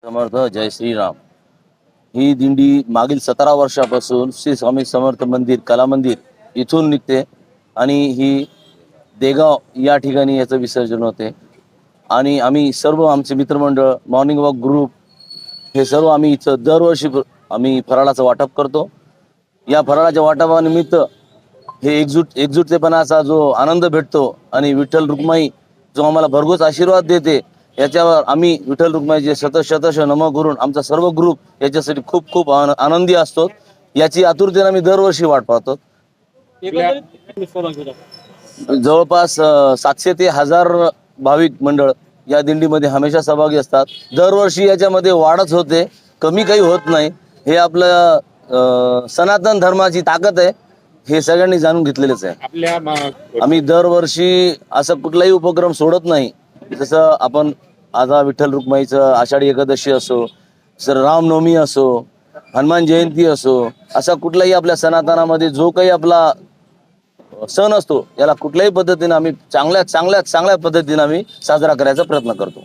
समर्थ जय श्रीराम। ही दिंडी मागील 17 वर्षापासून श्री स्वामी समर्थ मंदिर कला मंदिर इथून निघते आणि ही देगाव या ठिकाणी याचं विसर्जन होते। आणि आम्ही सर्व आमचे मित्रमंडळ मॉर्निंग वॉक ग्रुप हे सर्व आम्ही इथं दरवर्षी आम्ही फराळाचं वाटप करतो। या फराळाच्या वाटपानिमित्त हे एकजुटतेपणाचा जो आनंद भेटतो आणि विठ्ठल रुक्माई जो आम्हाला भरघोस आशीर्वाद देते, याच्यावर आम्ही विठ्ठल रुक्माईचे शतशः नमः करून आमचा सर्व ग्रुप याच्यासाठी खूप खूप आनंदी असतो। याची आतुरतेने आम्ही दरवर्षी वाट पाहतो। जवळपास 700 ते 1000 भाविक मंडळ या दिंडीमध्ये हमेशा सहभागी असतात। दरवर्षी याच्यामध्ये वाढच होते, कमी काही होत नाही। हे आपलं सनातन धर्माची ताकद आहे, हे सगळ्यांनी जाणून घेतलेलेच आहे। आम्ही दरवर्षी असं कुठलाही उपक्रम सोडत नाही। जसं आपण आता विठ्ठल रुक्माईचं आषाढी एकादशी असो, रामनवमी असो, हनुमान जयंती असो, असा कुठलाही आपल्या सनातनामध्ये जो काही आपला सण असतो, याला कुठल्याही पद्धतीने आम्ही चांगल्या पद्धतीने आम्ही साजरा करायचा प्रयत्न करतो।